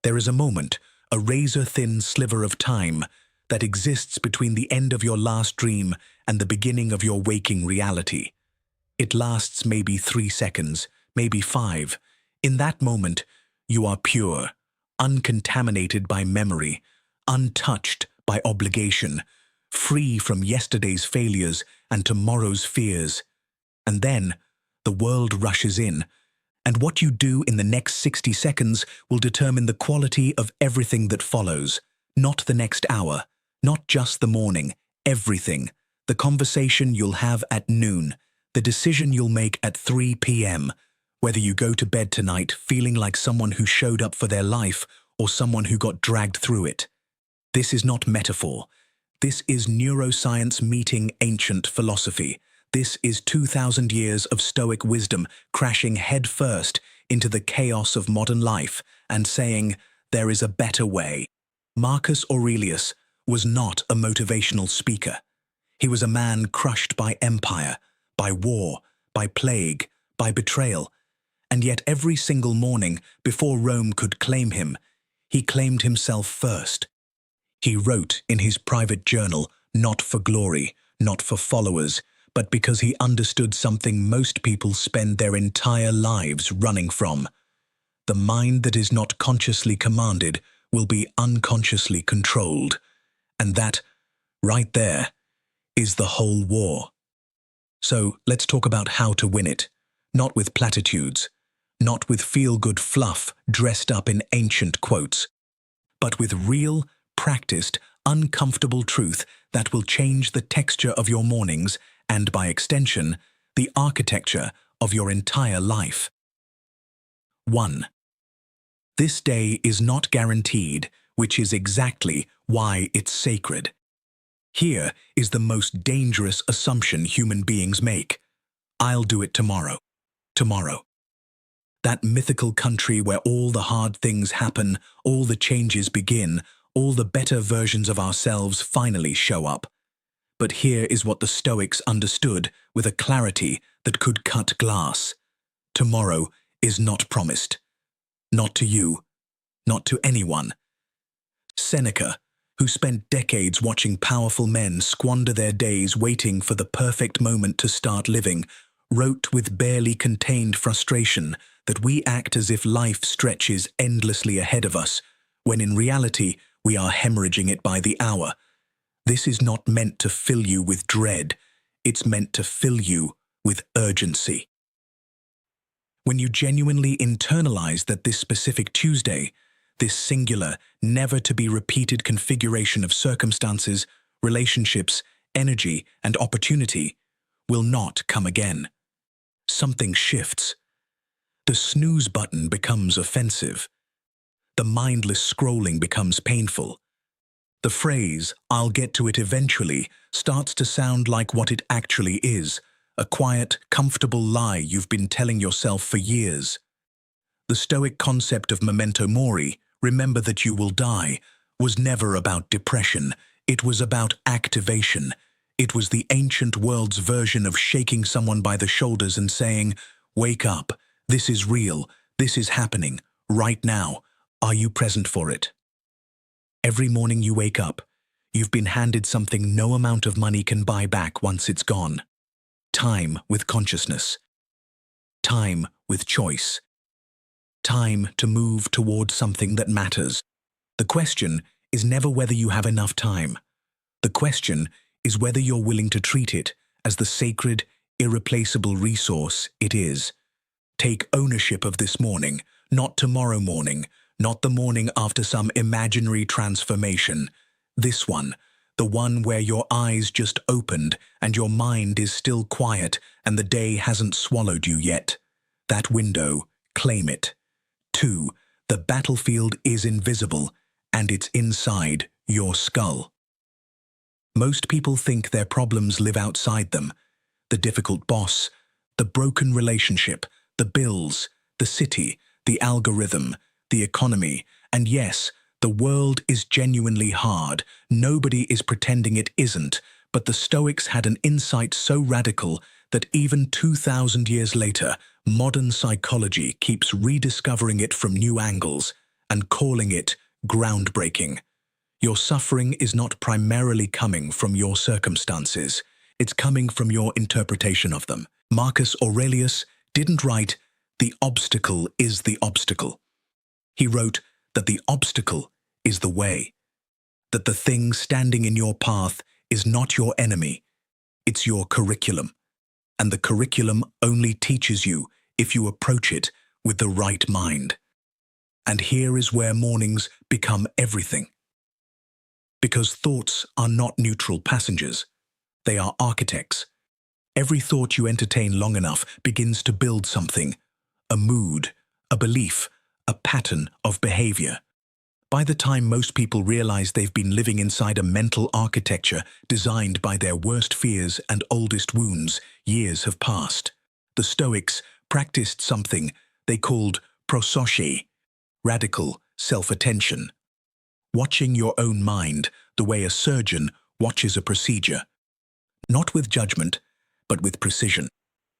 There is a moment, a razor-thin sliver of time, that exists between the end of your last dream and the beginning of your waking reality. It lasts maybe 3 seconds, maybe 5. In that moment, you are pure, uncontaminated by memory, untouched by obligation, free from yesterday's failures and tomorrow's fears. And then, the world rushes in, and what you do in the next 60 seconds will determine the quality of everything that follows. Not the next hour, not just the morning, everything. The conversation you'll have at noon, the decision you'll make at 3 p.m., whether you go to bed tonight feeling like someone who showed up for their life or someone who got dragged through it. This is not metaphor. This is neuroscience meeting ancient philosophy. This is 2,000 years of Stoic wisdom crashing headfirst into the chaos of modern life and saying, there is a better way. Marcus Aurelius was not a motivational speaker. He was a man crushed by empire, by war, by plague, by betrayal. And yet every single morning, before Rome could claim him, he claimed himself first. He wrote in his private journal, not for glory, not for followers, but because he understood something most people spend their entire lives running from. The mind that is not consciously commanded will be unconsciously controlled. And that, right there, is the whole war. So let's talk about how to win it, not with platitudes, not with feel-good fluff dressed up in ancient quotes, but with real, practiced, uncomfortable truth that will change the texture of your mornings and, by extension, the architecture of your entire life. 1. This day is not guaranteed, which is exactly why it's sacred. Here is the most dangerous assumption human beings make. I'll do it tomorrow. Tomorrow. That mythical country where all the hard things happen, all the changes begin, all the better versions of ourselves finally show up. But here is what the Stoics understood with a clarity that could cut glass. Tomorrow is not promised. Not to you. Not to anyone. Seneca, who spent decades watching powerful men squander their days waiting for the perfect moment to start living, wrote with barely contained frustration that we act as if life stretches endlessly ahead of us, when in reality we are hemorrhaging it by the hour. This is not meant to fill you with dread, it's meant to fill you with urgency. When you genuinely internalize that this specific Tuesday, this singular, never-to-be-repeated configuration of circumstances, relationships, energy, and opportunity will not come again. Something shifts. The snooze button becomes offensive. The mindless scrolling becomes painful. The phrase, "I'll get to it eventually," starts to sound like what it actually is, a quiet, comfortable lie you've been telling yourself for years. The Stoic concept of memento mori, remember that you will die, was never about depression. It was about activation. It was the ancient world's version of shaking someone by the shoulders and saying, "Wake up, this is real, this is happening, right now. Are you present for it?" Every morning you wake up, you've been handed something no amount of money can buy back once it's gone. Time with consciousness. Time with choice. Time to move toward something that matters. The question is never whether you have enough time. The question is whether you're willing to treat it as the sacred, irreplaceable resource it is. Take ownership of this morning, not tomorrow morning, not the morning after some imaginary transformation. This one, the one where your eyes just opened and your mind is still quiet and the day hasn't swallowed you yet. That window, claim it. 2. The battlefield is invisible, and it's inside your skull. Most people think their problems live outside them. The difficult boss, the broken relationship, the bills, the city, the algorithm, the economy, and yes, the world is genuinely hard. Nobody is pretending it isn't, but the Stoics had an insight so radical that even 2,000 years later, modern psychology keeps rediscovering it from new angles, and calling it groundbreaking. Your suffering is not primarily coming from your circumstances. It's coming from your interpretation of them. Marcus Aurelius didn't write, "The obstacle is the obstacle." He wrote that the obstacle is the way, that the thing standing in your path is not your enemy, it's your curriculum. And the curriculum only teaches you if you approach it with the right mind. And here is where mornings become everything. Because thoughts are not neutral passengers. They are architects. Every thought you entertain long enough begins to build something, a mood, a belief, a pattern of behavior. By the time most people realize they've been living inside a mental architecture designed by their worst fears and oldest wounds, years have passed. The Stoics practiced something they called prosophe, radical self-attention. Watching your own mind the way a surgeon watches a procedure. Not with judgment, but with precision.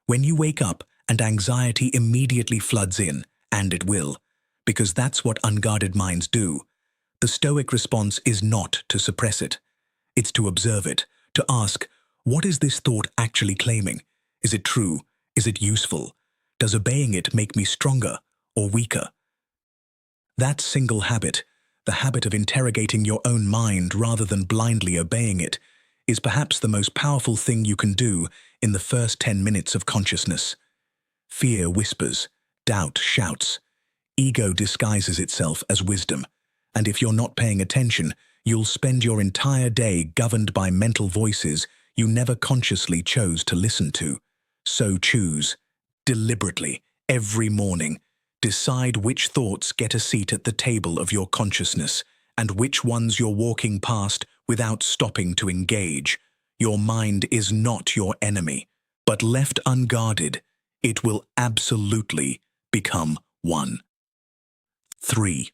When you wake up and anxiety immediately floods in, and it will, because that's what unguarded minds do, the Stoic response is not to suppress it. It's to observe it, to ask, what is this thought actually claiming? Is it true? Is it useful? Does obeying it make me stronger or weaker? That single habit, the habit of interrogating your own mind rather than blindly obeying it, is perhaps the most powerful thing you can do in the first 10 minutes of consciousness. Fear whispers, doubt shouts, ego disguises itself as wisdom, and if you're not paying attention, you'll spend your entire day governed by mental voices you never consciously chose to listen to. So choose, deliberately, every morning, decide which thoughts get a seat at the table of your consciousness and which ones you're walking past without stopping to engage. Your mind is not your enemy, but left unguarded, it will absolutely become one. 3.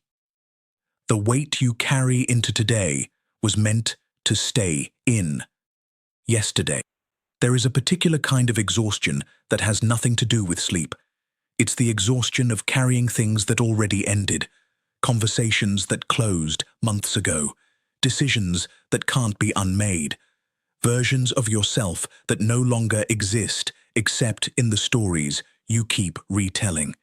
The weight you carry into today was meant to stay in yesterday. There is a particular kind of exhaustion that has nothing to do with sleep. It's the exhaustion of carrying things that already ended, conversations that closed months ago, decisions that can't be unmade, versions of yourself that no longer exist except in the stories you keep retelling.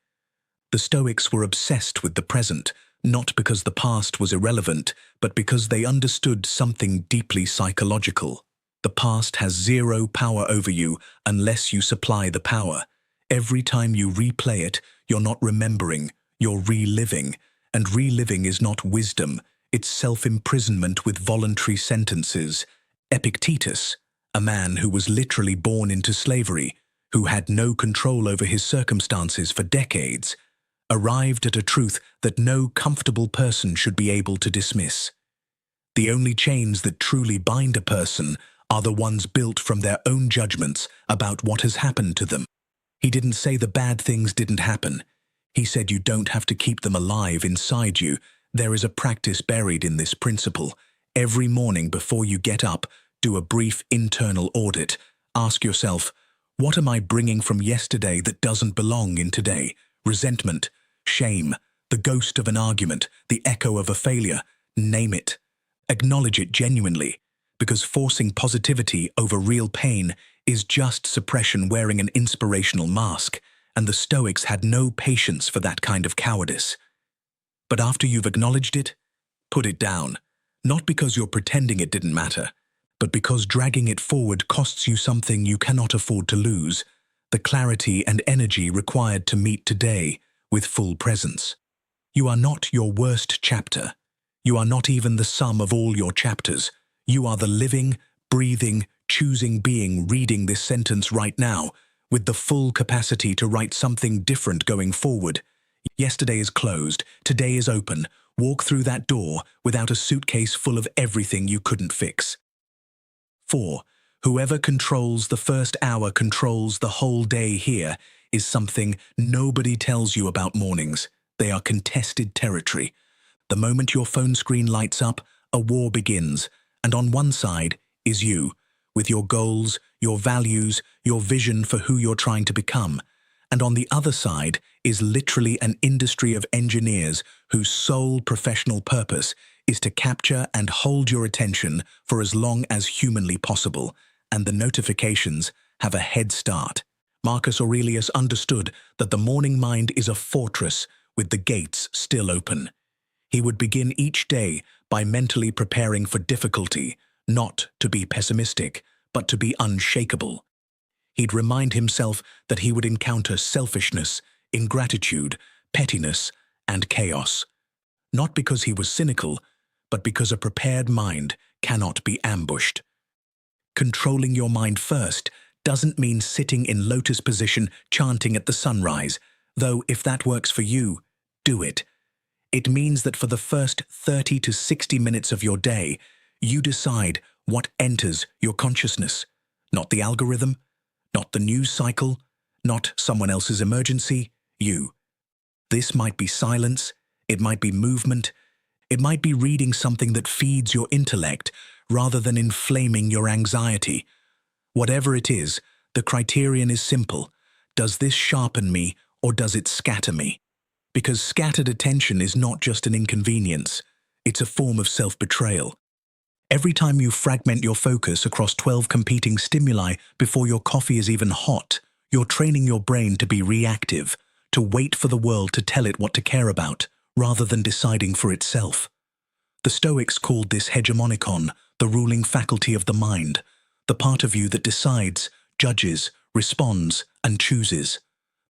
The Stoics were obsessed with the present, not because the past was irrelevant, but because they understood something deeply psychological. The past has zero power over you unless you supply the power. Every time you replay it, you're not remembering, you're reliving. And reliving is not wisdom, it's self-imprisonment with voluntary sentences. Epictetus, a man who was literally born into slavery, who had no control over his circumstances for decades, arrived at a truth that no comfortable person should be able to dismiss. The only chains that truly bind a person are the ones built from their own judgments about what has happened to them. He didn't say the bad things didn't happen. He said you don't have to keep them alive inside you. There is a practice buried in this principle. Every morning before you get up, do a brief internal audit. Ask yourself, what am I bringing from yesterday that doesn't belong in today? Resentment, shame, the ghost of an argument, the echo of a failure. Name it. Acknowledge it genuinely, because forcing positivity over real pain is just suppression wearing an inspirational mask, and the Stoics had no patience for that kind of cowardice. But after you've acknowledged it, put it down, not because you're pretending it didn't matter, but because dragging it forward costs you something you cannot afford to lose, the clarity and energy required to meet today with full presence. You are not your worst chapter. You are not even the sum of all your chapters. You are the living, breathing, choosing being reading this sentence right now, with the full capacity to write something different going forward. Yesterday is closed, today is open. Walk through that door without a suitcase full of everything you couldn't fix. 4. Whoever controls the first hour controls the whole day here is something nobody tells you about mornings. They are contested territory. The moment your phone screen lights up, a war begins, and on one side is you, with your goals, your values, your vision for who you're trying to become, and on the other side is literally an industry of engineers whose sole professional purpose is to capture and hold your attention for as long as humanly possible, and the notifications have a head start. Marcus Aurelius understood that the morning mind is a fortress with the gates still open. He would begin each day by mentally preparing for difficulty, not to be pessimistic, but to be unshakable. He'd remind himself that he would encounter selfishness, ingratitude, pettiness, and chaos. Not because he was cynical, but because a prepared mind cannot be ambushed. Controlling your mind first doesn't mean sitting in lotus position chanting at the sunrise, though if that works for you, do it. It means that for the first 30 to 60 minutes of your day, you decide what enters your consciousness, not the algorithm, not the news cycle, not someone else's emergency, you. This might be silence, it might be movement, it might be reading something that feeds your intellect rather than inflaming your anxiety. Whatever it is, the criterion is simple. Does this sharpen me or does it scatter me? Because scattered attention is not just an inconvenience, it's a form of self-betrayal. Every time you fragment your focus across 12 competing stimuli before your coffee is even hot, you're training your brain to be reactive, to wait for the world to tell it what to care about, rather than deciding for itself. The Stoics called this hegemonikon, the ruling faculty of the mind, the part of you that decides, judges, responds, and chooses.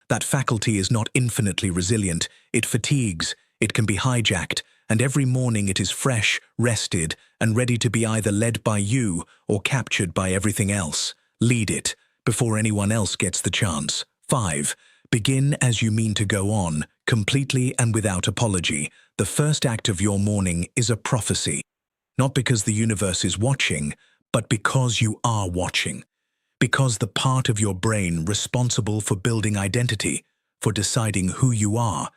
That faculty is not infinitely resilient, it fatigues, it can be hijacked, and every morning it is fresh, rested, and ready to be either led by you or captured by everything else. Lead it, before anyone else gets the chance. 5. Begin as you mean to go on, completely and without apology. The first act of your morning is a prophecy. Not because the universe is watching, but because you are watching. Because the part of your brain responsible for building identity, for deciding who you are,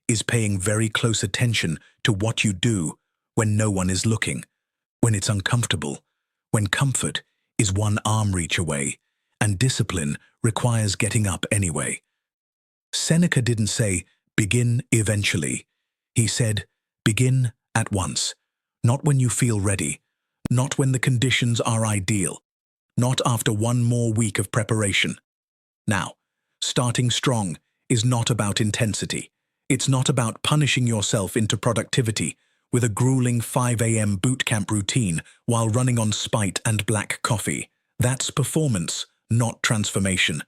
is paying very close attention to what you do when no one is looking, when it's uncomfortable, when comfort is one arm reach away, and discipline requires getting up anyway. Seneca didn't say, begin eventually. He said, begin at once. Not when you feel ready, not when the conditions are ideal, not after one more week of preparation. Now, starting strong is not about intensity. It's not about punishing yourself into productivity with a grueling 5 a.m. boot camp routine while running on Spite and black coffee. That's performance, not transformation.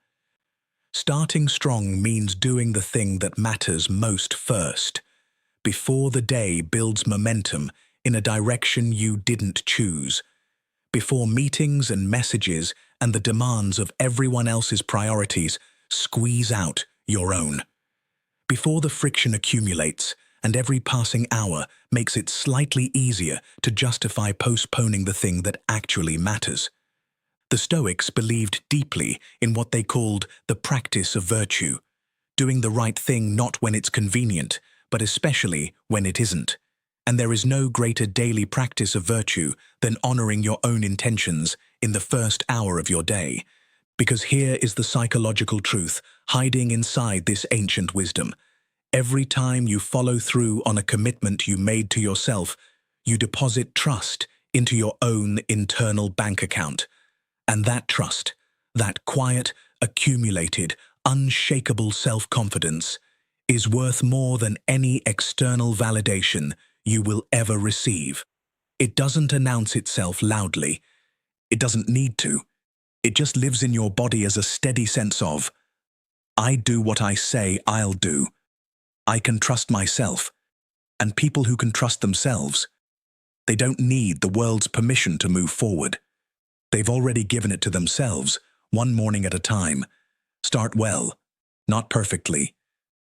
Starting strong means doing the thing that matters most first, before the day builds momentum in a direction you didn't choose, before meetings and messages and the demands of everyone else's priorities squeeze out your own. Before the friction accumulates and every passing hour makes it slightly easier to justify postponing the thing that actually matters. The Stoics believed deeply in what they called the practice of virtue, doing the right thing not when it's convenient, but especially when it isn't. And there is no greater daily practice of virtue than honoring your own intentions in the first hour of your day. Because here is the psychological truth hiding inside this ancient wisdom. Every time you follow through on a commitment you made to yourself, you deposit trust into your own internal bank account. And that trust, that quiet, accumulated, unshakable self-confidence, is worth more than any external validation you will ever receive. It doesn't announce itself loudly. It doesn't need to. It just lives in your body as a steady sense of, I do what I say I'll do. I can trust myself. And people who can trust themselves, they don't need the world's permission to move forward. They've already given it to themselves, one morning at a time. Start well, not perfectly,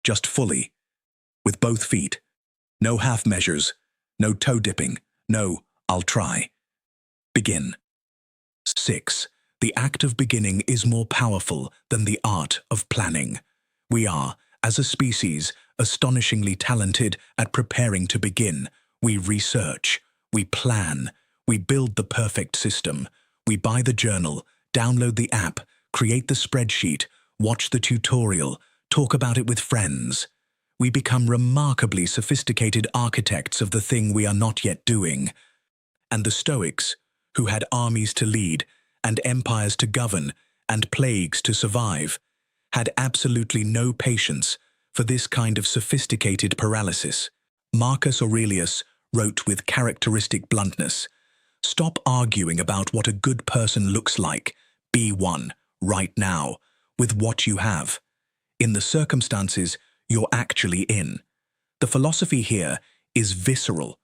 just fully, with both feet. No half measures, no toe dipping, no, I'll try. Begin. 6. The act of beginning is more powerful than the art of planning. We are, as a species, astonishingly talented at preparing to begin. We research, we plan, we build the perfect system. We buy the journal, download the app, create the spreadsheet, watch the tutorial, talk about it with friends. We become remarkably sophisticated architects of the thing we are not yet doing. And the Stoics, who had armies to lead, and empires to govern, and plagues to survive, had absolutely no patience for this kind of sophisticated paralysis. Marcus Aurelius wrote with characteristic bluntness, "Stop arguing about what a good person looks like. Be one, right now, with what you have. In the circumstances you're actually in." The philosophy here is visceral.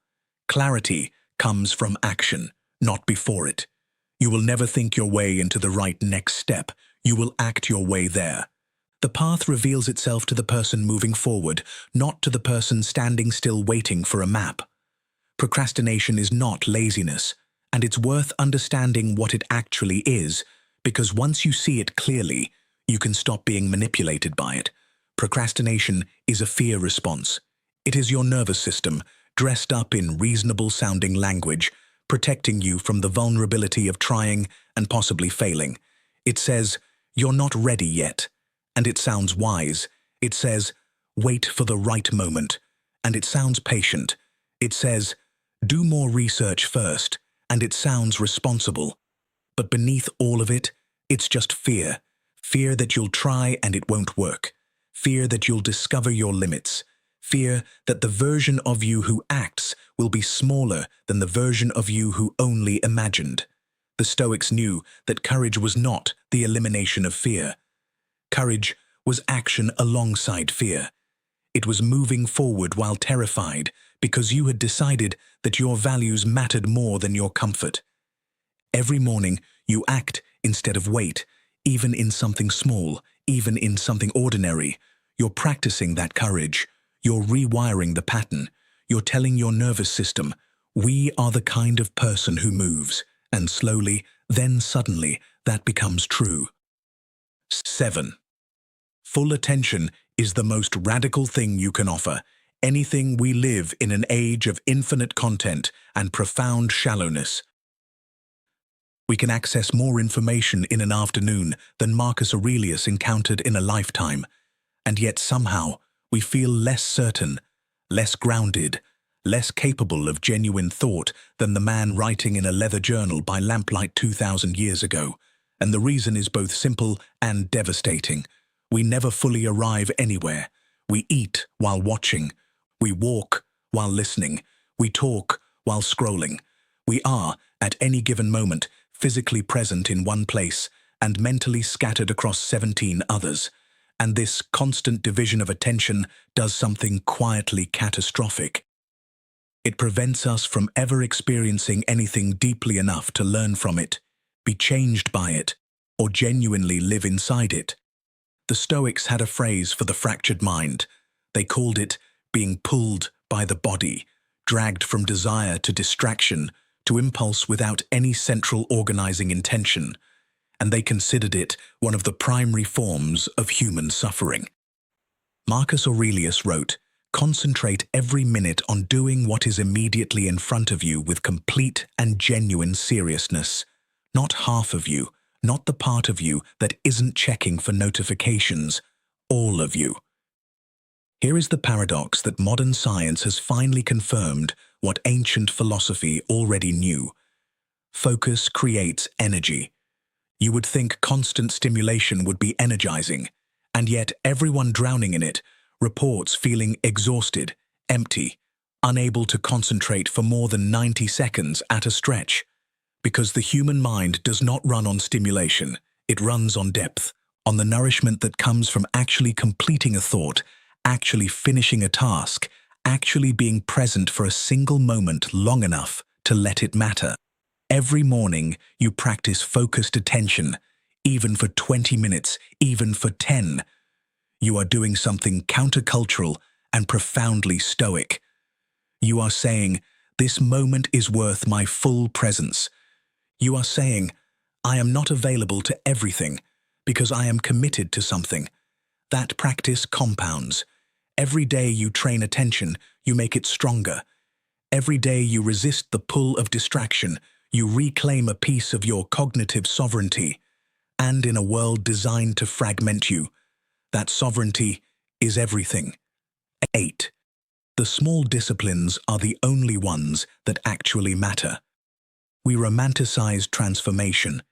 Clarity comes from action, not before it. You will never think your way into the right next step. You will act your way there. The path reveals itself to the person moving forward, not to the person standing still waiting for a map. Procrastination is not laziness, and it's worth understanding what it actually is, because once you see it clearly, you can stop being manipulated by it. Procrastination is a fear response. It is your nervous system, dressed up in reasonable-sounding language, protecting you from the vulnerability of trying and possibly failing. It says, "You're not ready yet," and it sounds wise. It says, "Wait for the right moment," and it sounds patient. It says, "Do more research first," and it sounds responsible. But beneath all of it, it's just fear. Fear that you'll try and it won't work. Fear that you'll discover your limits. Fear that the version of you who acts will be smaller than the version of you who only imagined. The Stoics knew that courage was not the elimination of fear. Courage was action alongside fear. It was moving forward while terrified because you had decided that your values mattered more than your comfort. Every morning you act instead of wait, even in something small, even in something ordinary. You're practicing that courage. You're rewiring the pattern. You're telling your nervous system, "We are the kind of person who moves," and slowly, then suddenly, that becomes true. 7. Full attention is the most radical thing you can offer. Anything we live in an age of infinite content and profound shallowness. We can access more information in an afternoon than Marcus Aurelius encountered in a lifetime, and yet somehow we feel less certain, less grounded, less capable of genuine thought than the man writing in a leather journal by lamplight 2,000 years ago. And the reason is both simple and devastating. We never fully arrive anywhere. We eat while watching. We walk while listening. We talk while scrolling. We are, at any given moment, physically present in one place and mentally scattered across 17 others. And this constant division of attention does something quietly catastrophic. It prevents us from ever experiencing anything deeply enough to learn from it, be changed by it, or genuinely live inside it. The Stoics had a phrase for the fractured mind. They called it being pulled by the body, dragged from desire to distraction, to impulse without any central organizing intention. And they considered it one of the primary forms of human suffering. Marcus Aurelius wrote, "Concentrate every minute on doing what is immediately in front of you with complete and genuine seriousness. Not half of you, not the part of you that isn't checking for notifications, all of you." Here is the paradox that modern science has finally confirmed what ancient philosophy already knew. Focus creates energy. You would think constant stimulation would be energizing, and yet everyone drowning in it reports feeling exhausted, empty, unable to concentrate for more than 90 seconds at a stretch. Because the human mind does not run on stimulation, it runs on depth, on the nourishment that comes from actually completing a thought, actually finishing a task, actually being present for a single moment long enough to let it matter. Every morning, you practice focused attention, even for 20 minutes, even for 10. You are doing something countercultural and profoundly stoic. You are saying, "This moment is worth my full presence." You are saying, "I am not available to everything because I am committed to something." That practice compounds. Every day you train attention, you make it stronger. Every day you resist the pull of distraction, you reclaim a piece of your cognitive sovereignty. And in a world designed to fragment you, that sovereignty is everything. 8. The small disciplines are the only ones that actually matter. We romanticize transformation.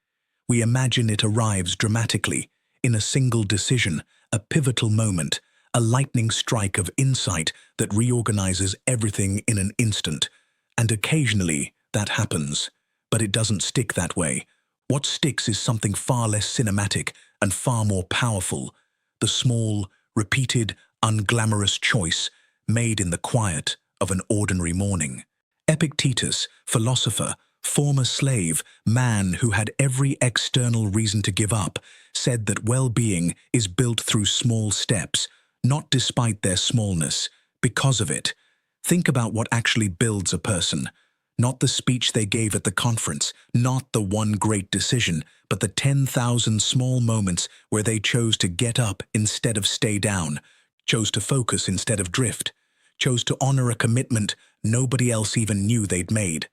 We imagine it arrives dramatically, in a single decision, a pivotal moment, a lightning strike of insight that reorganizes everything in an instant. And occasionally, that happens. But it doesn't stick that way. What sticks is something far less cinematic and far more powerful. The small, repeated, unglamorous choice made in the quiet of an ordinary morning. Epictetus, philosopher, former slave, man who had every external reason to give up, said that well-being is built through small steps, not despite their smallness, because of it. Think about what actually builds a person. Not the speech they gave at the conference, not the one great decision, but the 10,000 small moments where they chose to get up instead of stay down, chose to focus instead of drift, chose to honor a commitment nobody else even knew they'd made.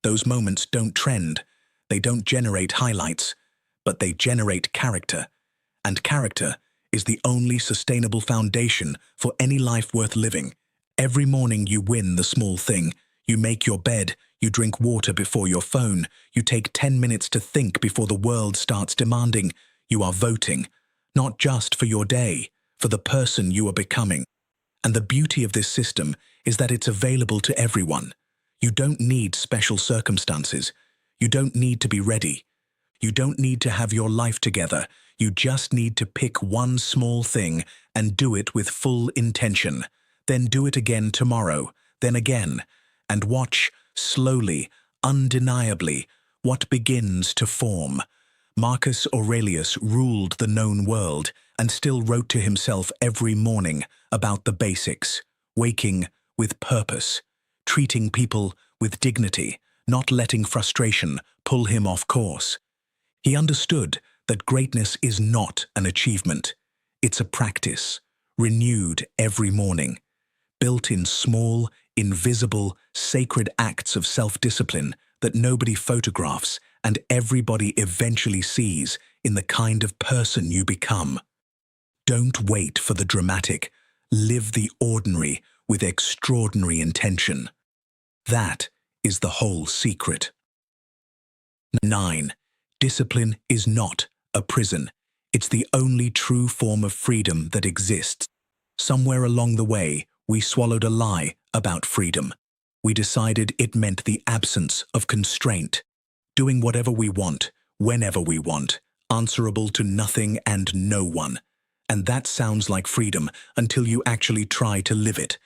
Those moments don't trend, they don't generate highlights, but they generate character. And character is the only sustainable foundation for any life worth living. Every morning you win the small thing. You make your bed, you drink water before your phone, you take 10 minutes to think before the world starts demanding. You are voting, not just for your day, for the person you are becoming. And the beauty of this system is that it's available to everyone. You don't need special circumstances. You don't need to be ready. You don't need to have your life together. You just need to pick one small thing and do it with full intention. Then do it again tomorrow, then again, and watch, slowly, undeniably, what begins to form. Marcus Aurelius ruled the known world and still wrote to himself every morning about the basics, waking with purpose, treating people with dignity, not letting frustration pull him off course. He understood that greatness is not an achievement. It's a practice, renewed every morning, built in small, invisible, sacred acts of self-discipline that nobody photographs and everybody eventually sees in the kind of person you become. Don't wait for the dramatic. Live the ordinary with extraordinary intention. That is the whole secret. 9. Discipline is not a prison. It's the only true form of freedom that exists. Somewhere along the way, we swallowed a lie about freedom. We decided it meant the absence of constraint, doing whatever we want, whenever we want, answerable to nothing and no one. And that sounds like freedom until you actually try to live it,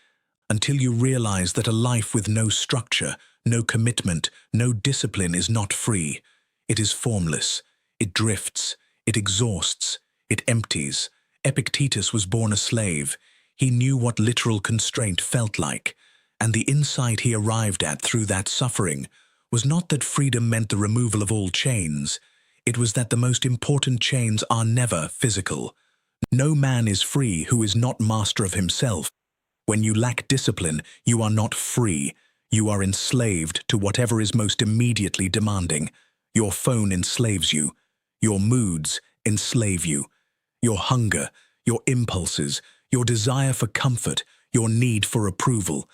until you realize that a life with no structure, no commitment, no discipline is not free. It is formless. It drifts. It exhausts. It empties. Epictetus was born a slave. He knew what literal constraint felt like, and the insight he arrived at through that suffering was not that freedom meant the removal of all chains. It was that the most important chains are never physical. No man is free who is not master of himself. When you lack discipline, you are not free. You are enslaved to whatever is most immediately demanding. Your phone enslaves you. Your moods enslave you. Your hunger, your impulses, your desire for comfort, your need for approval.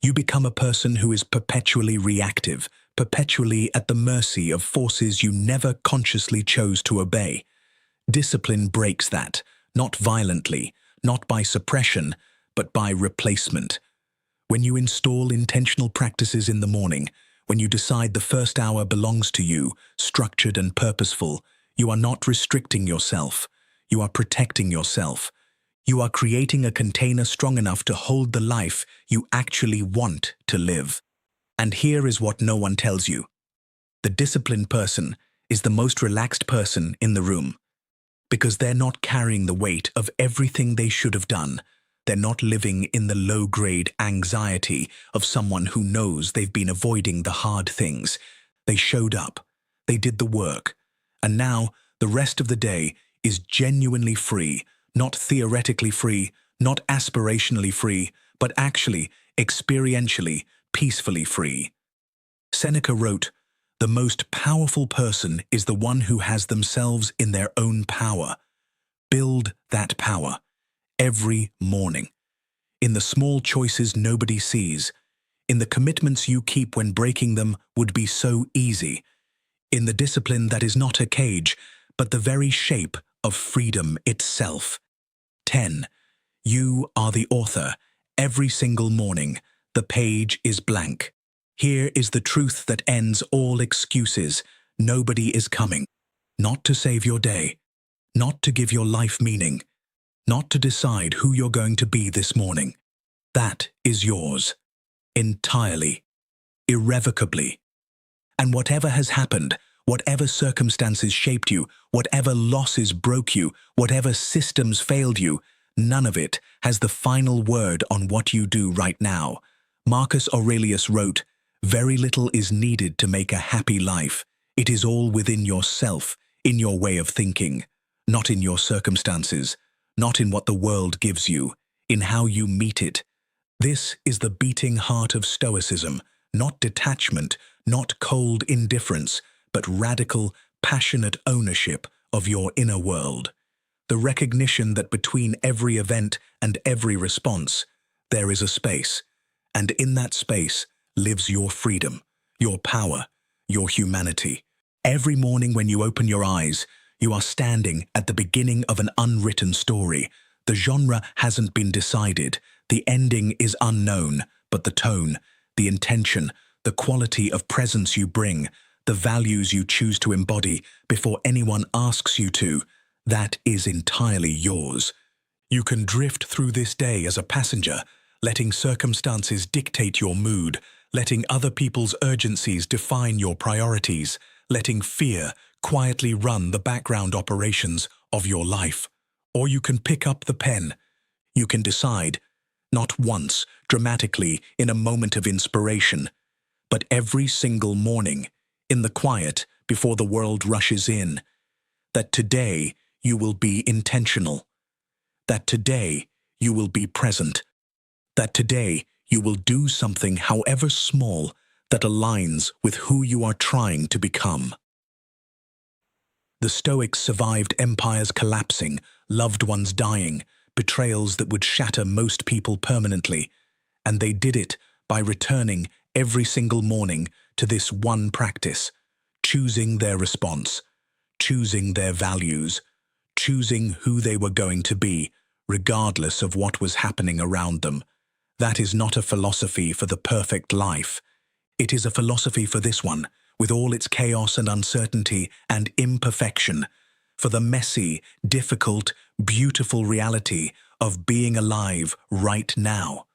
You become a person who is perpetually reactive, perpetually at the mercy of forces you never consciously chose to obey. Discipline breaks that, not violently, not by suppression, but by replacement. When you install intentional practices in the morning, when you decide the first hour belongs to you, structured and purposeful, you are not restricting yourself. You are protecting yourself. You are creating a container strong enough to hold the life you actually want to live. And here is what no one tells you. The disciplined person is the most relaxed person in the room, because they're not carrying the weight of everything they should have done. They're not living in the low-grade anxiety of someone who knows they've been avoiding the hard things. They showed up, they did the work, and now the rest of the day is genuinely free, not theoretically free, not aspirationally free, but actually, experientially, peacefully free. Seneca wrote, "The most powerful person is the one who has themselves in their own power." Build that power every morning. In the small choices nobody sees, in the commitments you keep when breaking them would be so easy, in the discipline that is not a cage, but the very shape of freedom itself. 10. You are the author. Every single morning, the page is blank. Here is the truth that ends all excuses. Nobody is coming. Not to save your day, not to give your life meaning, not to decide who you're going to be this morning. That is yours. Entirely. Irrevocably. And whatever has happened, whatever circumstances shaped you, whatever losses broke you, whatever systems failed you, none of it has the final word on what you do right now. Marcus Aurelius wrote, "Very little is needed to make a happy life. It is all within yourself, in your way of thinking, not in your circumstances, not in what the world gives you, in how you meet it." This is the beating heart of Stoicism, not detachment, not cold indifference, but radical, passionate ownership of your inner world. The recognition that between every event and every response, there is a space, and in that space lives your freedom, your power, your humanity. Every morning when you open your eyes, you are standing at the beginning of an unwritten story. The genre hasn't been decided, the ending is unknown, but the tone, the intention, the quality of presence you bring, the values you choose to embody before anyone asks you to, that is entirely yours. You can drift through this day as a passenger, letting circumstances dictate your mood, letting other people's urgencies define your priorities, letting fear quietly run the background operations of your life. Or you can pick up the pen. You can decide, not once, dramatically, in a moment of inspiration, but every single morning, in the quiet, before the world rushes in, that today you will be intentional, that today you will be present, that today you will do something, however small, that aligns with who you are trying to become. The Stoics survived empires collapsing, loved ones dying, betrayals that would shatter most people permanently, and they did it by returning every single morning to this one practice, choosing their response, choosing their values, choosing who they were going to be, regardless of what was happening around them. That is not a philosophy for the perfect life. It is a philosophy for this one, with all its chaos and uncertainty and imperfection, for the messy, difficult, beautiful reality of being alive right now.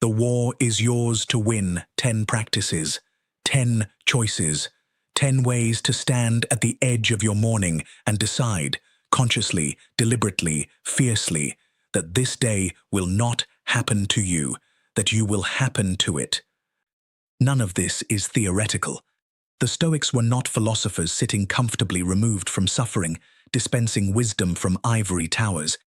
The war is yours to win. 10 practices, 10 choices, 10 ways to stand at the edge of your morning and decide, consciously, deliberately, fiercely, that this day will not happen to you, that you will happen to it. None of this is theoretical. The Stoics were not philosophers sitting comfortably removed from suffering, dispensing wisdom from ivory towers.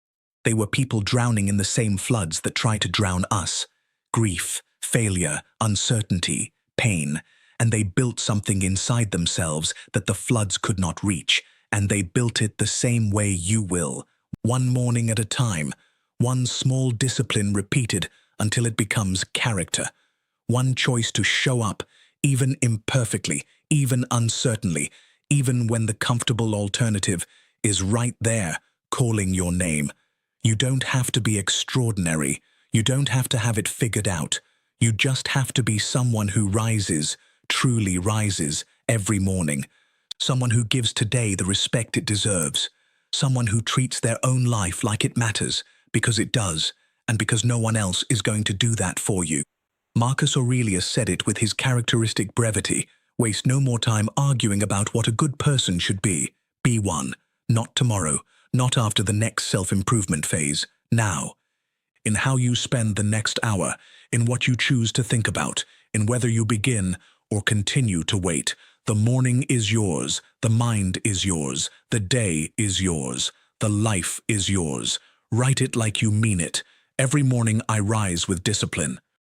They were people drowning in the same floods that try to drown us. Grief, failure, uncertainty, pain, and they built something inside themselves that the floods could not reach, and they built it the same way you will, one morning at a time, one small discipline repeated until it becomes character, one choice to show up, even imperfectly, even uncertainly, even when the comfortable alternative is right there, calling your name. You don't have to be extraordinary. You don't have to have it figured out. You just have to be someone who rises, truly rises, every morning. Someone who gives today the respect it deserves. Someone who treats their own life like it matters, because it does, and because no one else is going to do that for you. Marcus Aurelius said it with his characteristic brevity: waste no more time arguing about what a good person should be. Be one, not tomorrow, not after the next self-improvement phase, now. In how you spend the next hour, in what you choose to think about, in whether you begin or continue to wait. The morning is yours, the mind is yours, the day is yours, the life is yours. Write it like you mean it. Every morning I rise with discipline.